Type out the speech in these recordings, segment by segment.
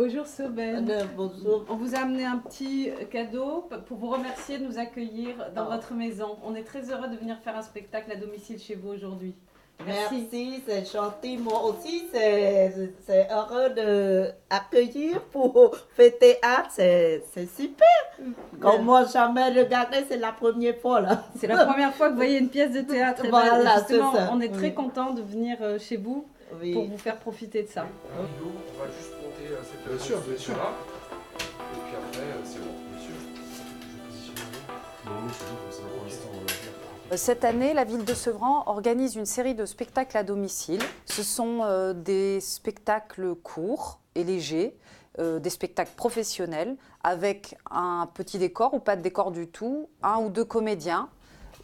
Bonjour Soben. Bonjour. On vous a amené un petit cadeau pour vous remercier de nous accueillir dans votre maison. On est très heureux de venir faire un spectacle à domicile chez vous aujourd'hui. Merci, c'est gentil. Moi aussi, c'est heureux d'accueillir pour faire théâtre. C'est super. Comme moi, jamais regardé, c'est la première fois là. C'est la première fois que vous voyez une pièce de théâtre. Voilà, justement, c'est ça. on est très content de venir chez vous Oui. pour vous faire profiter de ça. On va juste monter cette Bien sûr, bien sûr. là. Et puis après, c'est bon, bien sûr. Cette année, la ville de Sevran organise une série de spectacles à domicile. Ce sont des spectacles courts et légers, des spectacles professionnels avec un petit décor ou pas de décor du tout, 1 ou 2 comédiens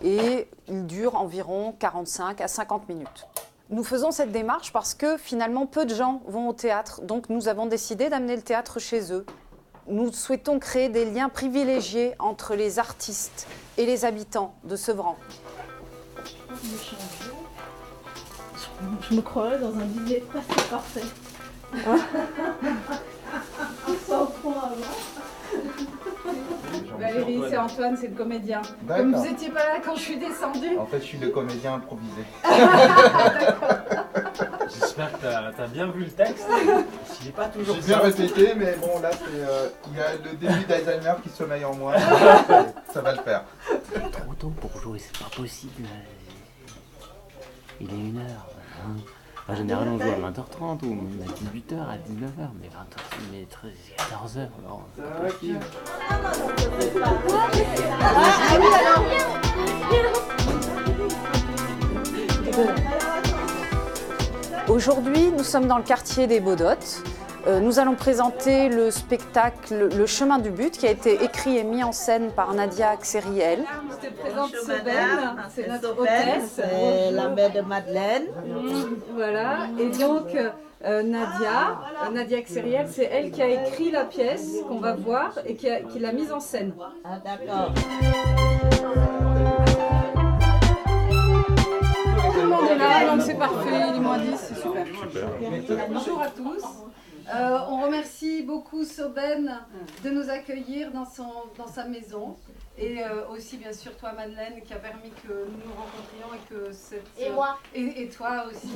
et ils durent environ 45 à 50 minutes. Nous faisons cette démarche parce que finalement peu de gens vont au théâtre, donc nous avons décidé d'amener le théâtre chez eux. Nous souhaitons créer des liens privilégiés entre les artistes et les habitants de Sevran. Je me croirais dans un dîner presque parfait. Sans fond avant. Valérie, c'est Antoine, c'est le comédien. D'accord. Comme vous n'étiez pas là quand je suis descendue. En fait, je suis le comédien improvisé. J'espère que t'as bien vu le texte. Il n'est pas toujours J'ai bien ça. répété, mais bon, là, il y a le début d'Alzheimer qui sommeille en moi. Ça va le faire. Trop tôt pour jouer, c'est pas possible. Il est 1h. En général, on joue à 20h30 ou même à 18h, à 19h, mais 20h, mais 14h. Alors, c'est pas possible. Aujourd'hui, nous sommes dans le quartier des Baudottes. Nous allons présenter le spectacle Le Chemin du But qui a été écrit et mis en scène par Nadia Xeriel. Je te présente Bonjour, Soben, madame. c'est notre Soben, hôtesse. c'est la mère de Madeleine. Voilà, et donc Nadia Xeriel, c'est elle qui a écrit la pièce qu'on va voir et qui l'a mise en scène. Ah, d'accord. Tout le monde est là, donc c'est parfait, il est moins 10, c'est super. Bonjour à tous. On remercie beaucoup Soben de nous accueillir dans sa maison. Et aussi, bien sûr, toi, Madeleine, qui a permis que nous nous rencontrions et que cette... Et moi. Et toi aussi.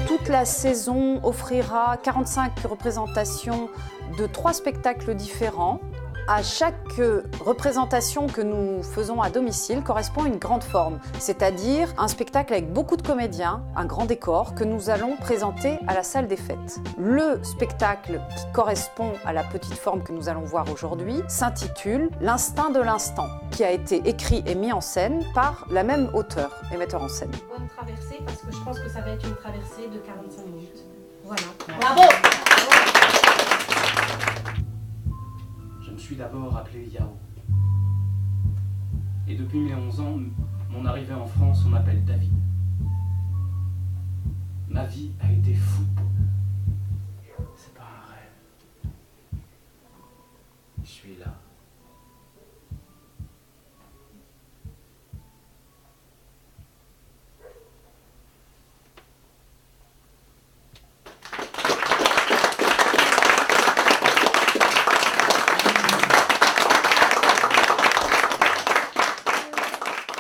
Toute la saison offrira 45 représentations de 3 spectacles différents. À chaque représentation que nous faisons à domicile correspond une grande forme, c'est-à-dire un spectacle avec beaucoup de comédiens, un grand décor que nous allons présenter à la salle des fêtes. Le spectacle qui correspond à la petite forme que nous allons voir aujourd'hui s'intitule L'instinct de l'instant, qui a été écrit et mis en scène par la même auteure et metteur en scène. Bonne traversée parce que je pense que ça va être une traversée de 45 minutes. Voilà. Bravo. Je me suis d'abord appelé Yao. Et depuis mes 11 ans, mon arrivée en France, on m'appelle David. Ma vie a été fou. C'est pas un rêve. Je suis là.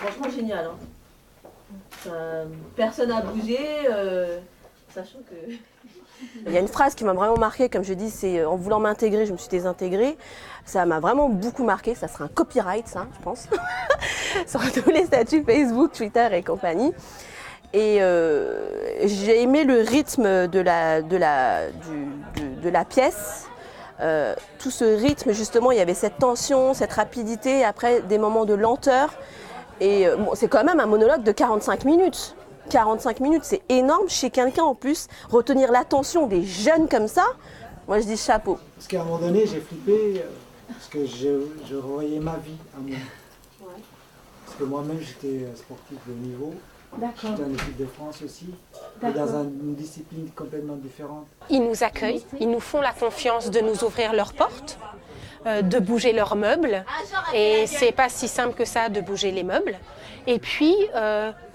Franchement génial. Personne n'a bougé, sachant que... Il y a une phrase qui m'a vraiment marquée, comme je dis, c'est en voulant m'intégrer, je me suis désintégrée. Ça m'a vraiment beaucoup marqué, ça sera un copyright, ça, je pense, sur tous les statuts Facebook, Twitter et compagnie. Et j'ai aimé le rythme de la pièce. Tout ce rythme, justement, il y avait cette tension, cette rapidité, après des moments de lenteur. Et bon, c'est quand même un monologue de 45 minutes. 45 minutes, c'est énorme chez quelqu'un en plus. Retenir l'attention des jeunes comme ça, moi je dis chapeau. Parce qu'à un moment donné, j'ai flippé parce que je revoyais ma vie à moi. Ouais. Parce que moi-même, j'étais sportif de haut niveau. D'accord. J'étais en équipe de France aussi, mais dans une discipline complètement différente. Ils nous accueillent, ils nous font la confiance de nous ouvrir leurs portes, de bouger leurs meubles. Et c'est pas si simple que ça de bouger les meubles. Et puis,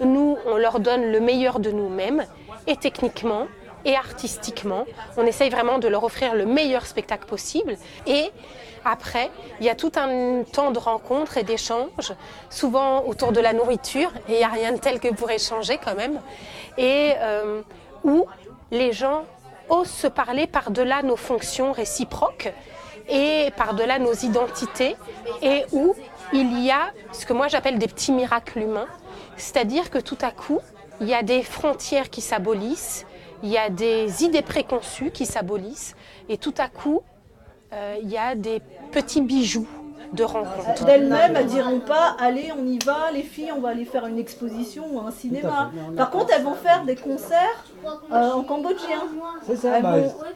nous, on leur donne le meilleur de nous-mêmes. Et techniquement, et artistiquement. On essaye vraiment de leur offrir le meilleur spectacle possible. Et après, il y a tout un temps de rencontre et d'échange, souvent autour de la nourriture, et il n'y a rien de tel que pour échanger quand même, et où les gens osent se parler par-delà nos fonctions réciproques et par-delà nos identités, et où il y a ce que moi j'appelle des petits miracles humains, c'est-à-dire que tout à coup, il y a des frontières qui s'abolissent, il y a des idées préconçues qui s'abolissent, et tout à coup, il y a des petits bijoux de rencontres. D'elles-mêmes, elles ne diront pas « Allez, on y va, les filles, on va aller faire une exposition ou un cinéma ». Par contre, elles vont faire des concerts en cambodgien. C'est ça.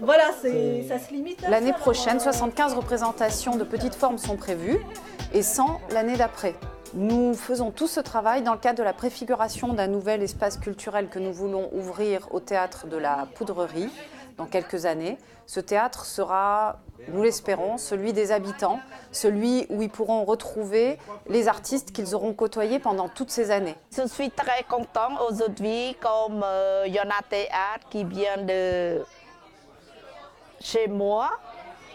Voilà, ça se limite à L'année ça, prochaine, 75 représentations de petites formes sont prévues et 100 l'année d'après. Nous faisons tout ce travail dans le cadre de la préfiguration d'un nouvel espace culturel que nous voulons ouvrir au théâtre de la Poudrerie dans quelques années. Ce théâtre sera, nous l'espérons, celui des habitants, celui où ils pourront retrouver les artistes qu'ils auront côtoyés pendant toutes ces années. Je suis très contente aujourd'hui, comme il y en a théâtre qui vient de chez moi.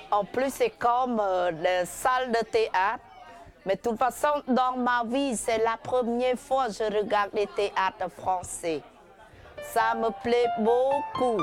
En plus, c'est comme la salle de théâtre. Mais de toute façon, dans ma vie, c'est la première fois que je regarde les théâtres français. Ça me plaît beaucoup.